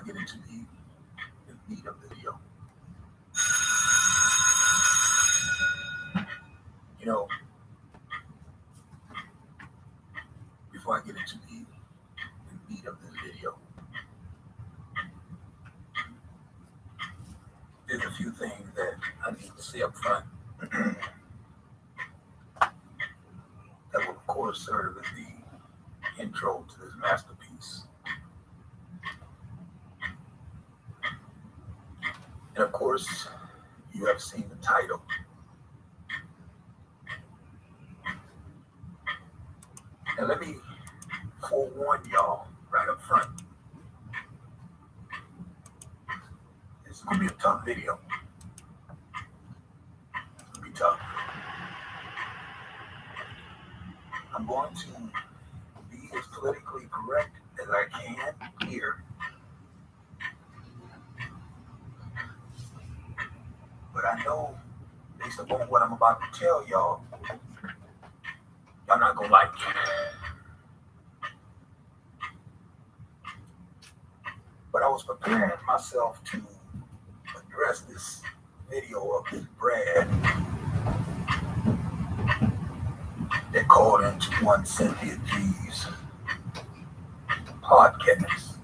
get into the meat of the video, you know, before I get into the meat of this video, there's a few things that I need to say up front that will, of course, serve as the intro to this masterpiece. And of course, you have seen the title. And let me forewarn y'all right up front. This is going to be a tough video. It's going to be tough. I'm going to be as politically correct as I can here. But I know, based upon what I'm about to tell y'all, y'all not going to like it. But I was preparing myself to address this video of this Brad that called into one Cynthia G's podcast.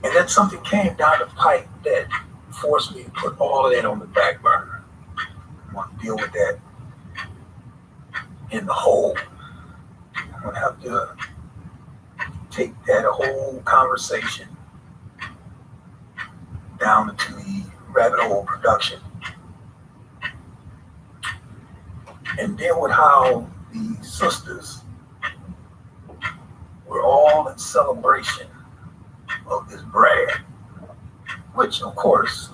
And then something came down the pipe that forced me to put all of that on the back burner. I want to deal with that in the whole. I'm going to have to take that whole conversation down into the rabbit hole production and deal with how the sisters were all in celebration of this Brad, which of course,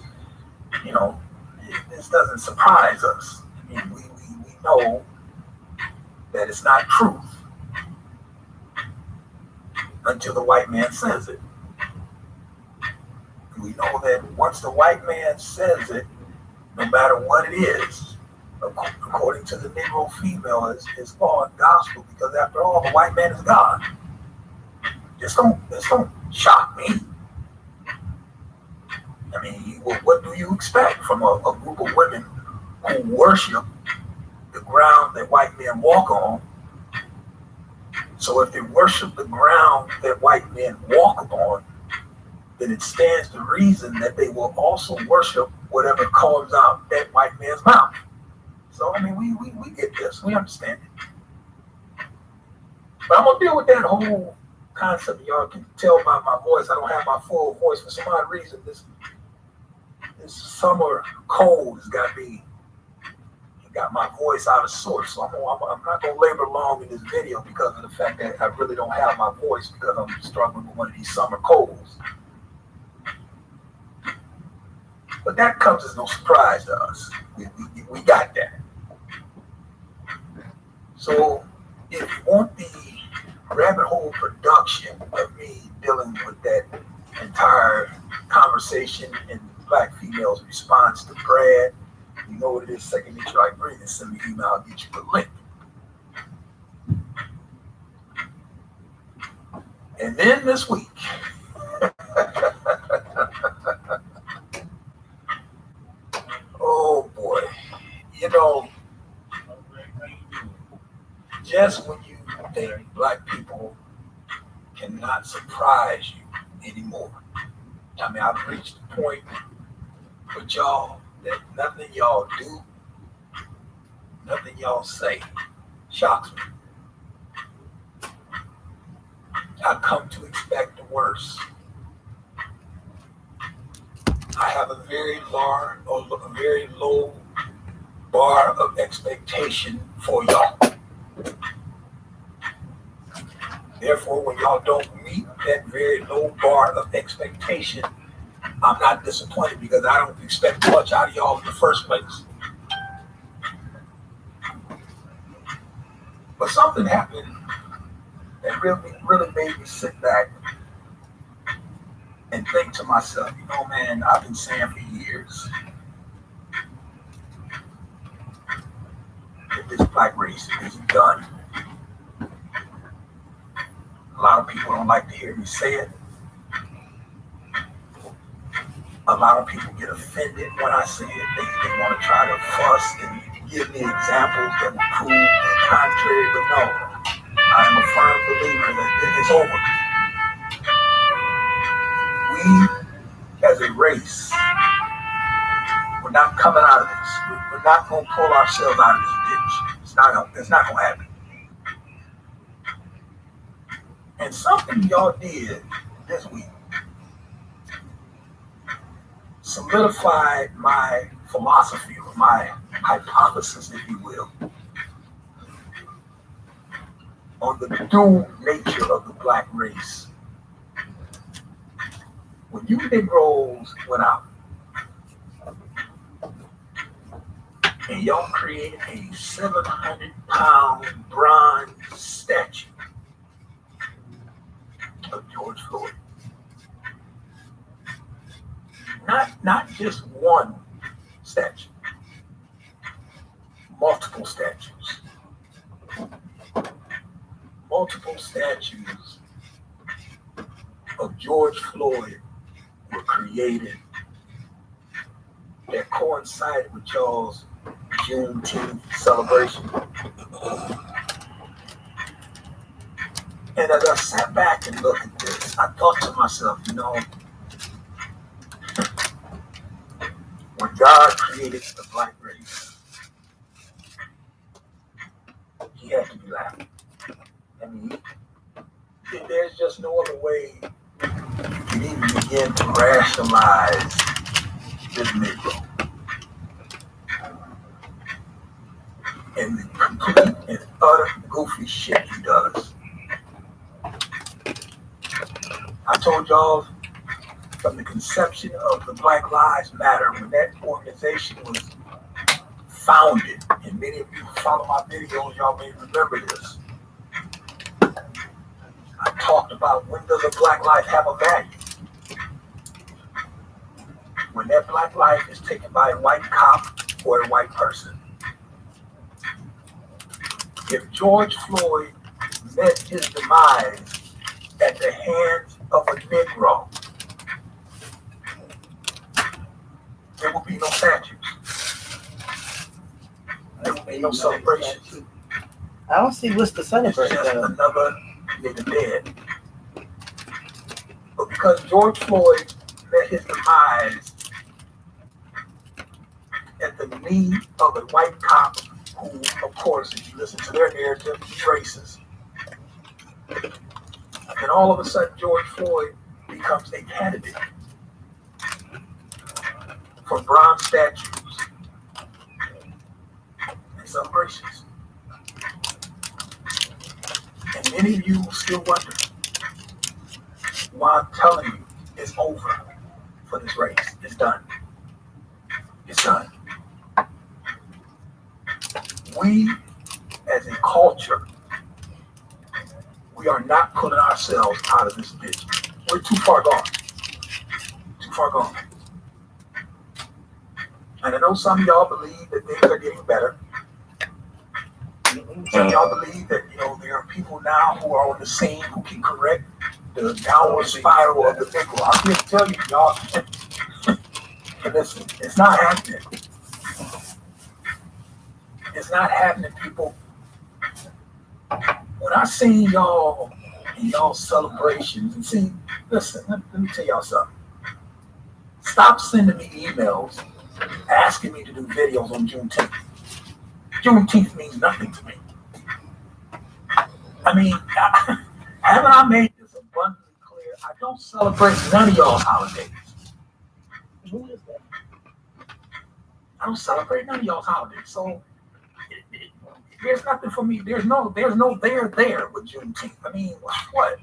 you know, this doesn't surprise us. I mean, we know that it's not truth until the white man says it. We know that once the white man says it, no matter what it is, according to the Negro female, is law and gospel, because after all, the white man is God. This don't shock me. I mean, what do you expect from a group of women who worship the ground that white men walk on? So if they worship the ground that white men walk upon, then it stands to reason that they will also worship whatever comes out that white man's mouth. So, I mean, we get this. We understand it. But I'm going to deal with that whole concept. Y'all can tell by my voice, I don't have my full voice. For some odd reason, this summer cold has got my voice out of sorts. So I'm not going to labor long in this video because of the fact that I really don't have my voice because I'm struggling with one of these summer colds. But that comes as no surprise to us. We got that. So if you want the rabbit hole production of me dealing with that entire conversation and black females' response to Brad, you know what it is, second nature like breathing, send me an email, I'll get you the link. And then this week, oh boy, you know, just when you think black people cannot surprise you anymore. I mean, I've reached the point with y'all that nothing y'all do, nothing y'all say shocks me. I come to expect the worst. I have a very low bar of expectation for y'all. Therefore, when y'all don't meet that very low bar of expectation, I'm not disappointed because I don't expect much out of y'all in the first place. But something happened that really made me sit back and think to myself, you know, man, I've been saying for years that this black race is done. hear me say it. A lot of people get offended when I say it. They want to try to fuss and give me examples that will prove the contrary, but no. I am a firm believer that it's over. We, as a race, we're not coming out of this. We're not going to pull ourselves out of this ditch. It's not going to happen. And something y'all did this week solidified my philosophy or my hypothesis, if you will, on the dual nature of the black race. When you Negroes went out and y'all created a 700-pound bronze statue of George Floyd, not just one statue, multiple statues. Multiple statues of George Floyd were created that coincided with y'all's Juneteenth celebration. And as I sat back and looked at this, I thought to myself, when God created the black race, he had to be laughing. I mean, there's just no other way you can even begin to rationalize this Negro and the complete and utter goofy shit he does. I told y'all from the conception of the Black Lives Matter, when that organization was founded, and many of you who follow my videos, y'all may remember this. I talked about, when does a black life have a value? When that black life is taken by a white cop or a white person. If George Floyd met his demise at the hands of a Negro, there will be no statues. There will be no celebrations. I don't see what's the celebration. It's just another nigga dead. But because George Floyd met his demise at the knee of a white cop, who, of course, if you listen to their narrative, he's racist. And all of a sudden, George Floyd becomes a candidate for bronze statues and celebrations. And many of you still wonder why I'm telling you it's over for this race. It's done. It's done. We, as a culture, we are not pulling ourselves out of this ditch. We're too far gone. Too far gone. And I know some of y'all believe that things are getting better. Some of y'all believe that, there are people now who are on the scene who can correct the downward spiral of the Negro. I'm here to tell you, y'all, and listen, it's not happening. It's not happening, people. When I see y'all and y'all celebrations, and see, listen, let me tell y'all something. Stop sending me emails asking me to do videos on Juneteenth. Juneteenth means nothing to me. I mean, haven't I made this abundantly clear? I don't celebrate none of y'all's holidays. Who is that? I don't celebrate none of y'all's holidays. So there's nothing for me. There's no there with Juneteenth. I mean, what?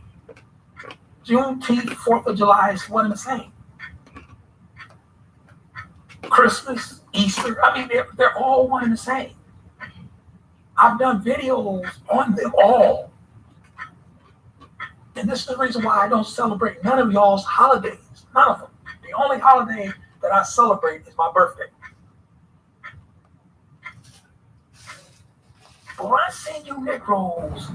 Juneteenth, 4th of July is one and the same. Christmas, Easter, I mean, they're all one and the same. I've done videos on them all. And this is the reason why I don't celebrate none of y'all's holidays. None of them. The only holiday that I celebrate is my birthday. But when I see you Negroes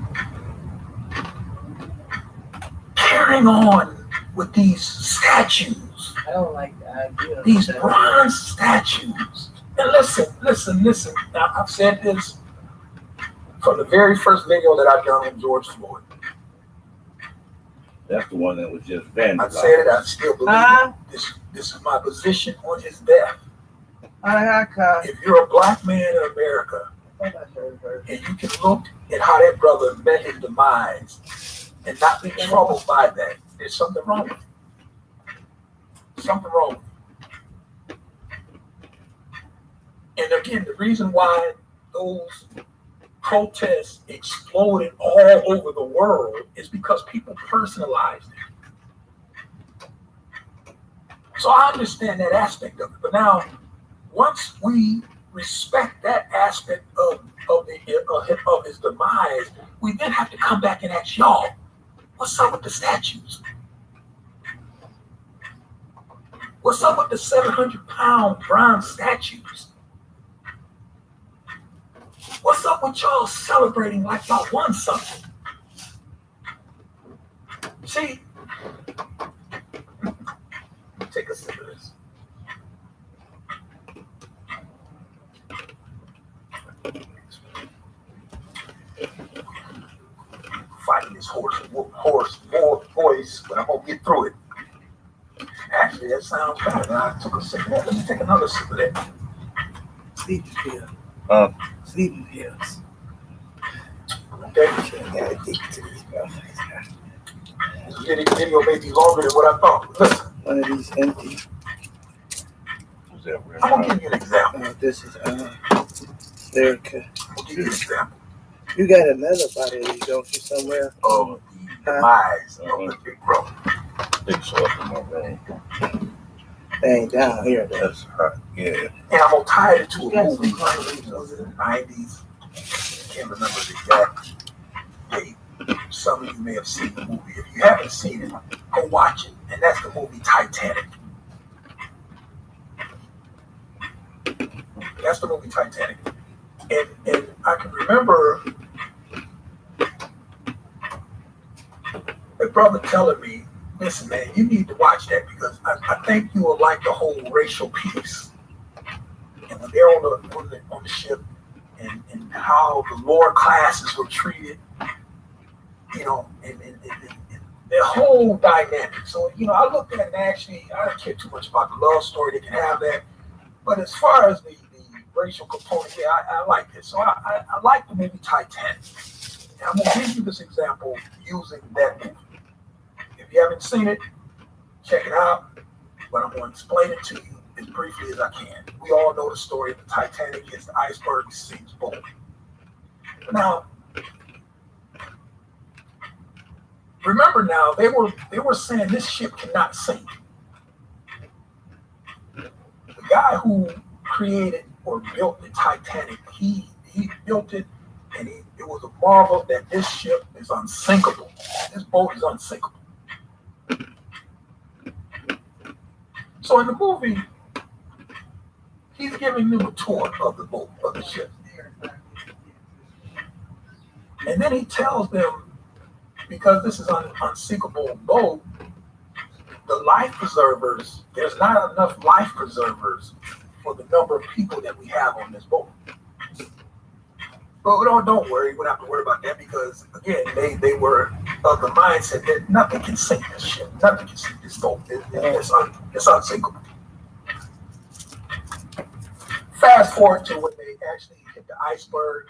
carrying on with these statues, I don't like the idea of these that. bronze statues. And listen. Now, I've said this from the very first video that I've done on George Floyd. That's the one that was just I vandalized. said it, I still believe it. This is my position on his death. If you're a black man in America, and you can look at how that brother met his demise and not be troubled by that, there's something wrong with you. Something wrong with you. And again, the reason why those protests exploded all over the world is because people personalized it. So I understand that aspect of it. But now, once we respect that aspect of his demise, we then have to come back and ask y'all, what's up with the statues? What's up with the 700-pound bronze statues? What's up with y'all celebrating like y'all won something? See, take a sip of this. Fighting this hoarse voice, but I'm gonna get through it. Actually, that sounds better. I took a sip of that. Let me take another sip of that. Sleeping pills. Sleeping pills. Okay. I got addicted to this, bro. This video may be longer than what I thought. Listen, One of these empty. Was that real? I'm gonna give you an example. This is Lyrica. I'll give you an example You got another body of these, don't you, somewhere? of the demise of the big bro. Big source in my room. They ain't down here, though. That's hot. Yeah. And I'm gonna tie it to a Yes. movie. I believe it was in the 90s. I can't remember the exact date. Some of you may have seen the movie. If you haven't seen it, go watch it. And that's the movie Titanic. That's the movie Titanic. And I can remember a brother telling me, listen, man, you need to watch that because I think you will like the whole racial piece. And when they're on the ship and how the lower classes were treated, you know, and the whole dynamic. So, you know, I looked at it and actually, I don't care too much about the love story. They can have that. But as far as the racial component, yeah, I like this. So I like the movie Titanic. And I'm going to give you this example using that movie. If you haven't seen it, check it out. But I'm going to explain it to you as briefly as I can. We all know the story of the Titanic hits the iceberg, sinks, boom. Now, remember now, they were saying this ship cannot sink. The guy who created or built the Titanic, he built it, and it was a marvel that this ship is unsinkable. This boat is unsinkable. So in the movie, he's giving them a tour of the boat, of the ship. And then he tells them, because this is an unsinkable boat, the life preservers, there's not enough life preservers for the number of people that we have on this boat. But don't worry, we don't have to worry about that because, again, they were of the mindset that nothing can sink this ship. Nothing can sink this boat. It's unsinkable. Fast forward to when they actually hit the iceberg.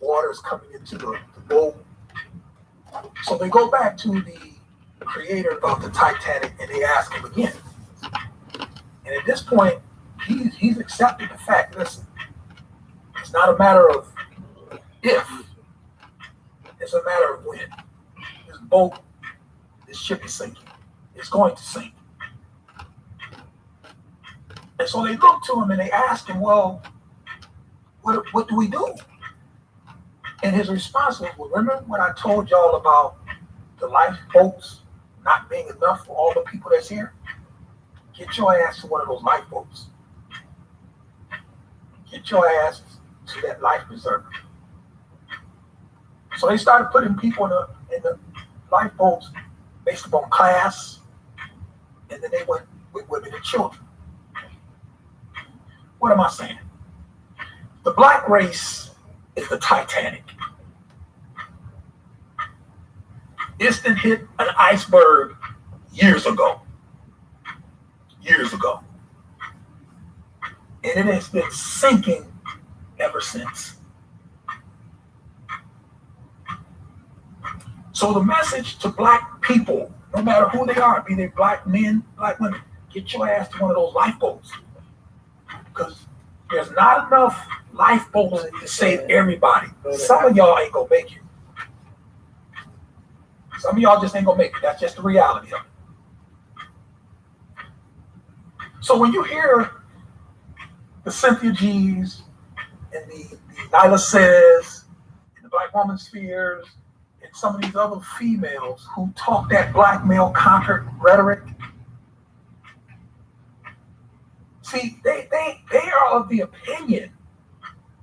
Water's coming into the boat. So they go back to the creator of the Titanic and they ask him again. And at this point, he's accepted the fact, listen, it's not a matter of if, it's a matter of when. This boat, this ship is sinking. It's going to sink. And so they look to him and they ask him, well, what do we do? And his response was, well, remember when I told y'all about the lifeboats not being enough for all the people that's here? Get your ass to one of those lifeboats. Get your ass to that life preserver. So they started putting people in the lifeboats based upon class, and then they went with women and children. What am I saying? The black race is the Titanic. It's been hit an iceberg years ago. Years ago. And it has been sinking ever since. So the message to black people, no matter who they are, be they black men, black women, get your ass to one of those lifeboats. Because there's not enough lifeboats to save everybody. Some of y'all ain't gonna make it. Some of y'all just ain't gonna make it. That's just the reality of it. So when you hear the Cynthia G's and the Nyla Says and the Black Woman Spheres and some of these other females who talk that black male conquered rhetoric, see, they are of the opinion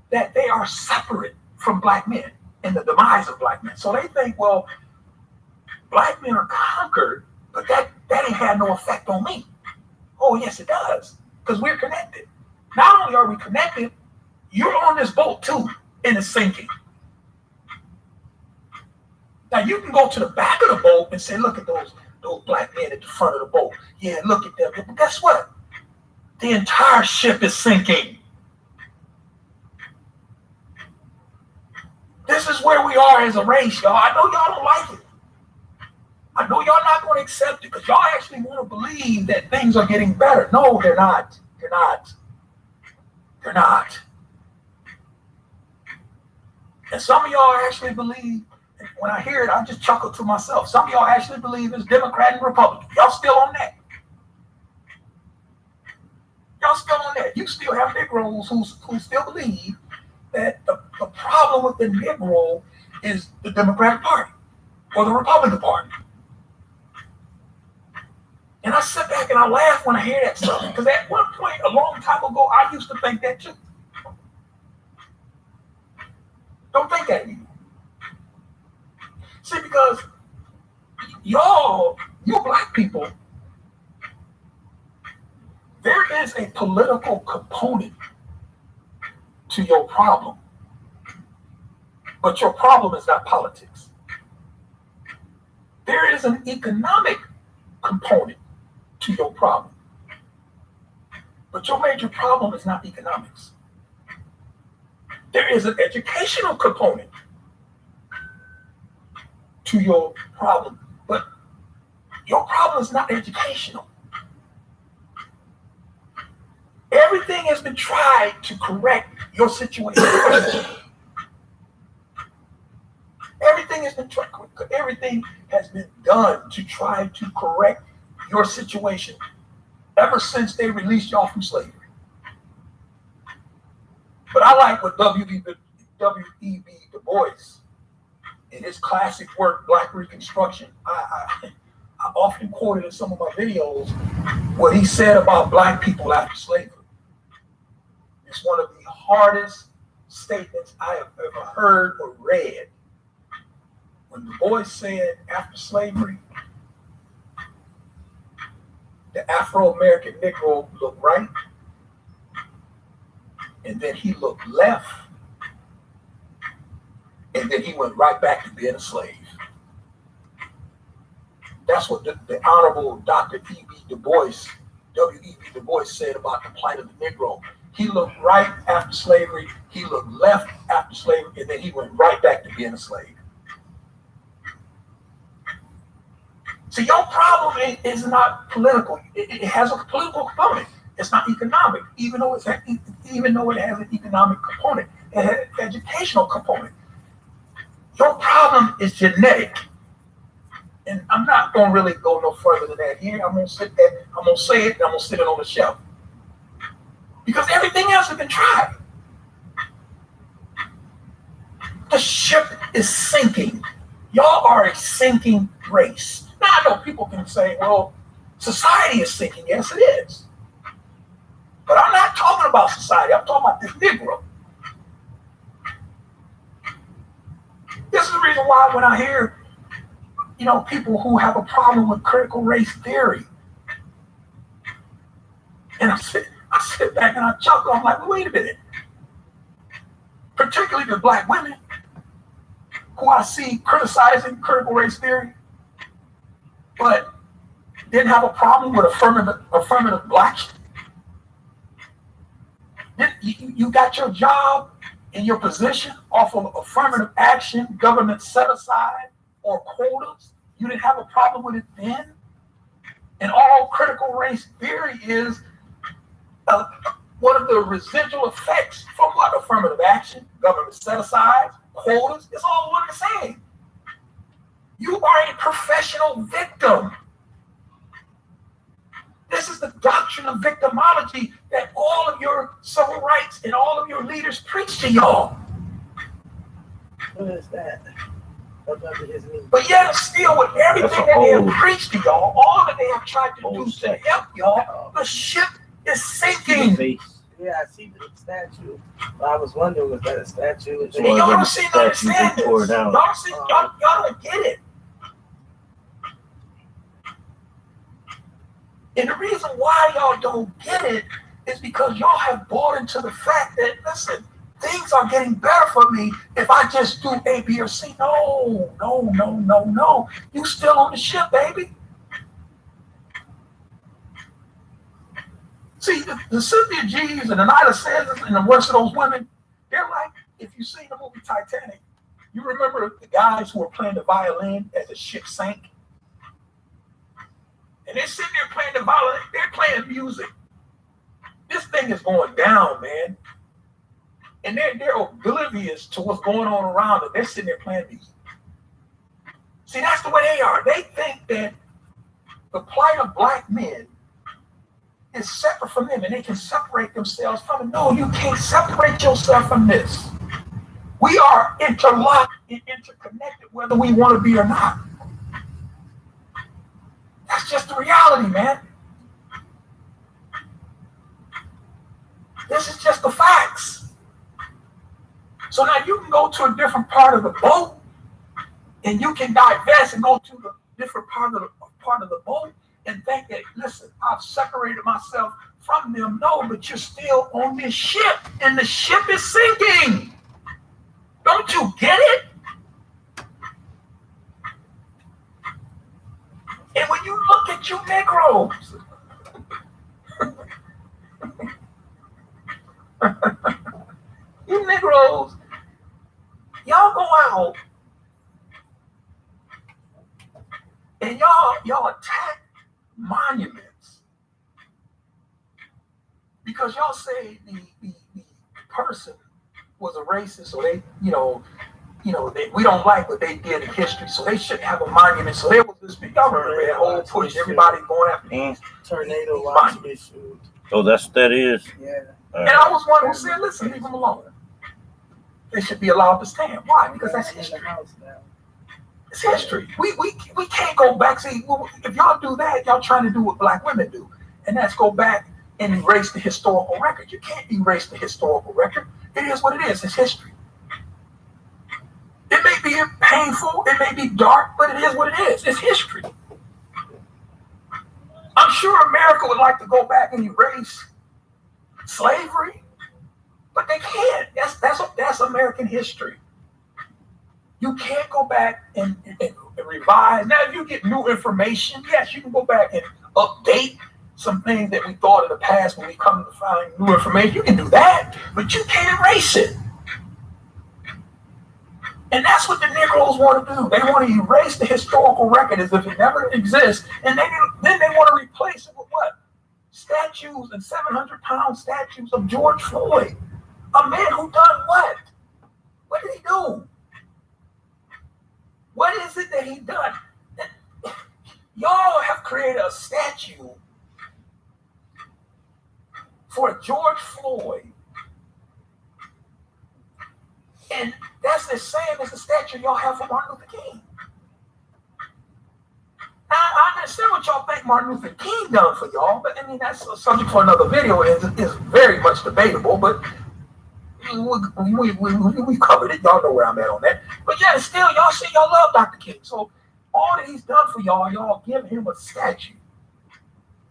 that they are separate from black men and the demise of black men. So they think, well, black men are conquered, but that ain't had no effect on me. Oh, yes, it does, because we're connected. Not only are we connected, you're on this boat too, and it's sinking. Now, you can go to the back of the boat and say, look at those black men at the front of the boat. Yeah, look at them. But guess what? The entire ship is sinking. This is where we are as a race, y'all. I know y'all don't like it. I know y'all not going to accept it because y'all actually want to believe that things are getting better. No, they're not. They're not. They're not. And some of y'all actually believe, when I hear it, I just chuckle to myself. Some of y'all actually believe it's Democrat and Republican. Y'all still on that. Y'all still on that. You still have Negroes who still believe that the problem with the Negro is the Democratic Party or the Republican Party. And I sit back and I laugh when I hear that stuff. Because at one point, a long time ago, I used to think that too. Don't think that anymore. See, because you black people, there is a political component to your problem. But your problem is not politics. There is an economic component to your problem. But your major problem is not economics. There is an educational component to your problem, but your problem is not educational. Everything has been tried to correct your situation. Everything has been done to try to correct your situation ever since they released y'all from slavery. But I like what W.E.B. Du Bois, in his classic work, Black Reconstruction, I often quoted in some of my videos what he said about black people after slavery. It's one of the hardest statements I have ever heard or read. When Du Bois said after slavery, the Afro-American Negro looked right, and then he looked left, and then he went right back to being a slave. That's what the Honorable Dr. E.B. Du Bois, W.E.B. Du Bois said about the plight of the Negro. He looked right after slavery, he looked left after slavery, and then he went right back to being a slave. So your problem is not political. It has a political component. It's not economic, even though it has an economic component. It has an educational component. Your problem is genetic. And I'm not going to really go no further than that here. I'm going to say it, and I'm going to sit it on the shelf. Because everything else has been tried. The ship is sinking. Y'all are a sinking race. Now, I know people can say, well, society is sinking. Yes, it is. But I'm not talking about society. I'm talking about this Negro. This is the reason why when I hear, people who have a problem with critical race theory. And I sit back and I chuckle. I'm like, well, wait a minute. Particularly the black women who I see criticizing critical race theory, but didn't have a problem with affirmative action. You got your job and your position off of affirmative action, government set aside, or quotas. You didn't have a problem with it then. And all critical race theory is one of the residual effects from what? Affirmative action, government set aside, quotas. It's all one and the same. You are a professional victim. This is the doctrine of victimology that all of your civil rights and all of your leaders preach to y'all. What is that? But yet, still, with everything that they have preached to y'all, all that they have tried to do to help y'all, the ship is sinking. Yeah, I see the statue. But I was wondering, was that a statue? And y'all don't seem to understand this. Y'all don't get it. And the reason why y'all don't get it is because y'all have bought into the fact that, listen, things are getting better for me if I just do A, B, or C. No. You still on the ship, baby. See, the Cynthia G's and the Nyla Sanders and the rest of those women, they're like, if you seen the movie Titanic, you remember the guys who were playing the violin as the ship sank? And they're sitting there playing the violin, they're playing music. This thing is going down, man. And they're oblivious to what's going on around them. They're sitting there playing music. See, that's the way they are. They think that the plight of black men is separate from them and they can separate themselves from it. No, you can't separate yourself from this. We are interlocked and interconnected whether we want to be or not. That's just the reality, man. This is just the facts. So now you can go to a different part of the boat and you can divest and go to the different part of the boat and think that, listen, I've separated myself from them. No, but you're still on this ship and the ship is sinking. Don't you get it? And when you look at you Negroes, you Negroes, y'all go out and y'all attack monuments because y'all say the person was a racist, so they, we don't like what they did in history, so they shouldn't have a monument. So there was this big, y'all remember that whole push, everybody going after these tornado watch issued. Oh, that is? Yeah. And I was one who said, listen, leave them alone. They should be allowed to stand. Why? Because that's history. It's history. We can't go back. See, if y'all do that, y'all trying to do what black women do. And that's go back and erase the historical record. You can't erase the historical record. It is what it is. It's history. It may be painful, it may be dark, but it is what it is. It's history. I'm sure America would like to go back and erase slavery, but they can't. That's American history. You can't go back and revise. Now, if you get new information, yes, you can go back and update some things that we thought in the past when we come to find new information. You can do that, but you can't erase it. And that's what the Negroes want to do. They want to erase the historical record as if it never exists. And then they want to replace it with what? Statues and 700-pound statues of George Floyd. A man who done what? What did he do? What is it that he done? Y'all have created a statue for George Floyd. And that's the same as the statue y'all have for Martin Luther King. Now, I understand what y'all think Martin Luther King done for y'all, but I mean, that's a subject for another video. It's very much debatable, but we covered it. Y'all know where I'm at on that. But yeah, still, y'all say y'all love Dr. King. So all that he's done for y'all give him a statue.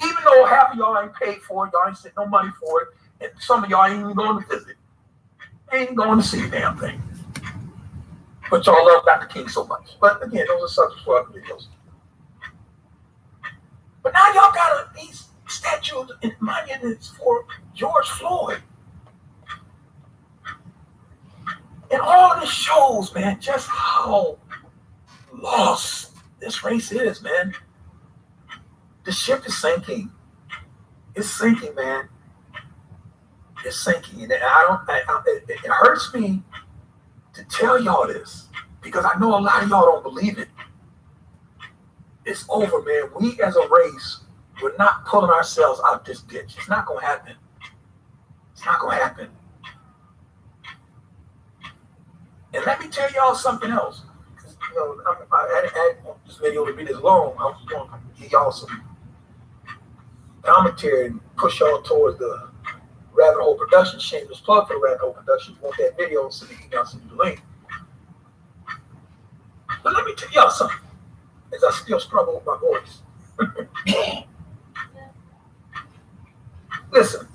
Even though half of y'all ain't paid for it, y'all ain't sent no money for it, and some of y'all ain't even going to visit. Ain't going to see the damn thing. But y'all love Dr. King so much. But again, those are subjects for other videos. But now y'all got these statues and monuments for George Floyd. And all of this shows, man, just how lost this race is, man. The ship is sinking. It's sinking, man. It's sinking. And it hurts me to tell y'all this because I know a lot of y'all don't believe it. It's over, man. We as a race, we're not pulling ourselves out of this ditch. It's not going to happen. It's not going to happen. And let me tell y'all something else. You know, I want this video to be this long. I was going to give y'all some commentary and push y'all towards the Rabbit Hole Production. Shameless plug for the Rabbit Hole Production. If you want that video, send me an email, send you the link. But let me tell y'all something, as I still struggle with my voice. Listen,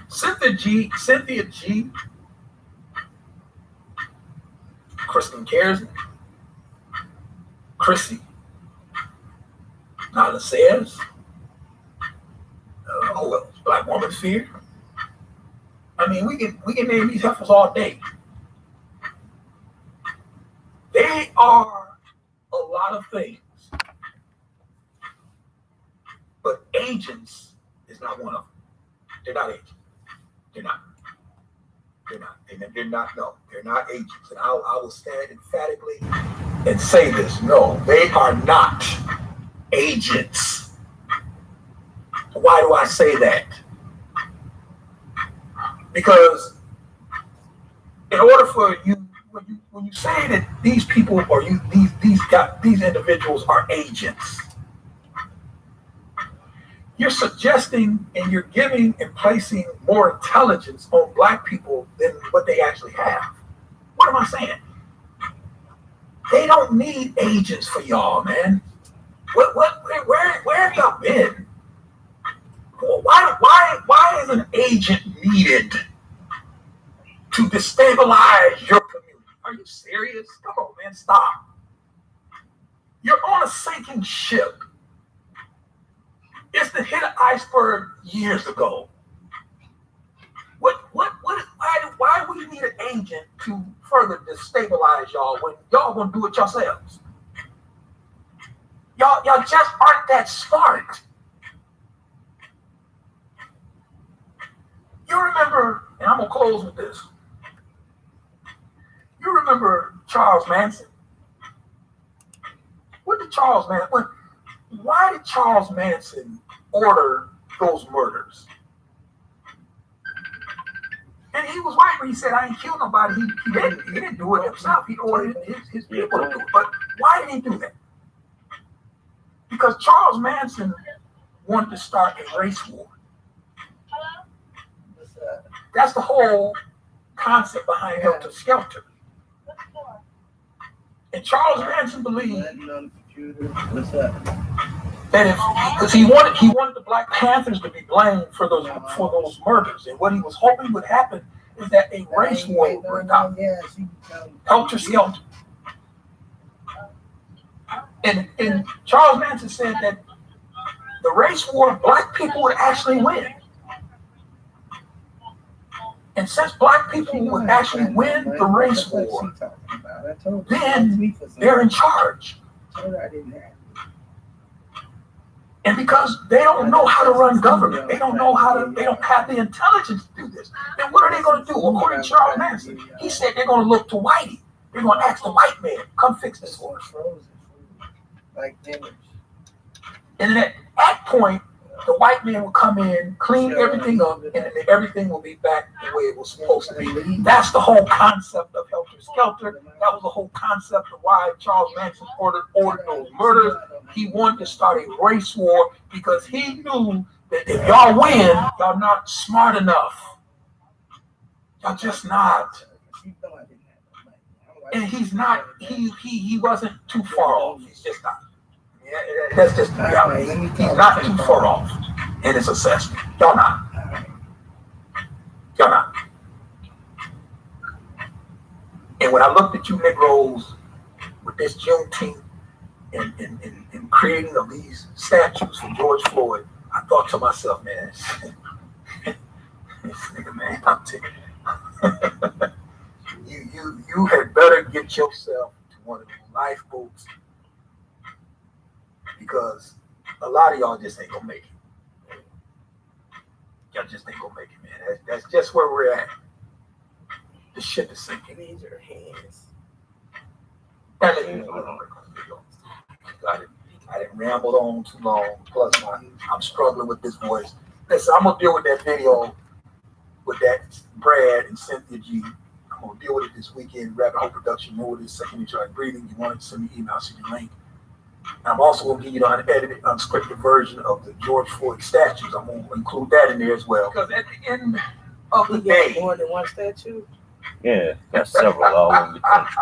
Cynthia G, Kristen Cares, Chrissy, Nala Sayers, who else? Black Woman Fear. I mean, we can name these heifers all day. They are a lot of things, but agents is not one of them. They're not agents. They're not. They're not. They're not. No, they're not agents. And I will stand emphatically and say this. No, they are not agents. Why do I say that? Because in order for you, when you say that these people or these individuals are agents, you're suggesting and you're giving and placing more intelligence on black people than what they actually have. What am I saying? They don't need agents for y'all, man. Where have y'all been? Why is an agent needed to destabilize your community? Are you serious? Come on, man, stop. You're on a sinking ship. It's the hit an iceberg years ago. Why would you need an agent to further destabilize y'all when y'all gonna do it yourselves? Y'all just aren't that smart. You remember, and I'm gonna close with this. You remember Charles Manson? Why did Charles Manson order those murders? And he was right when he said, I ain't killed nobody. He didn't do it himself. He ordered his people to do it. But why did he do that? Because Charles Manson wanted to start a race war. That's the whole concept behind Helter Skelter. And Charles Manson believed that because he wanted the Black Panthers to be blamed for those murders, and what he was hoping would happen is that a race war would break out. Helter Skelter. And Charles Manson said that the race war, black people would actually win. And since black people would actually win the race war, then they're in charge. And because they don't know how to run government, they don't have the intelligence to do this, then what are they going to do? According to Charles Manson, he said they're going to look to Whitey. They're going to ask the white man, come fix this for us. And at that point, the white man will come in, clean everything up, and then everything will be back the way it was supposed to be. That's the whole concept of Helter Skelter. That was the whole concept of why Charles Manson ordered those murders. He wanted to start a race war because he knew that if y'all win, y'all not smart enough. Y'all just not. And he's not. He wasn't too far off. He's just not. That's just the reality. Let me He's talk not to too him. far off in his assessment. Y'all not. Y'all not. And when I looked at you Negroes with this Juneteenth and creating of these statues for George Floyd, I thought to myself, man, this nigga, man, I'm telling you, you had better get yourself to one of those lifeboats because a lot of y'all just ain't gonna make it. Y'all just ain't gonna make it, man. That's just where we're at. The ship is sinking. Need your hands. I didn't ramble on too long. Plus, I'm struggling with this voice. Listen, I'm gonna deal with that video with that Brad and Cynthia G. I'm gonna deal with it this weekend. Rabbit Hole Production, know what it is, second nature like breathing. You want to send me an email, send me a link. And I'm also gonna give you the unedited, unscripted version of the George Floyd statues. I'm gonna include that in there as well. Because at the end of the day, more than one statue. Yeah, got several all over the country.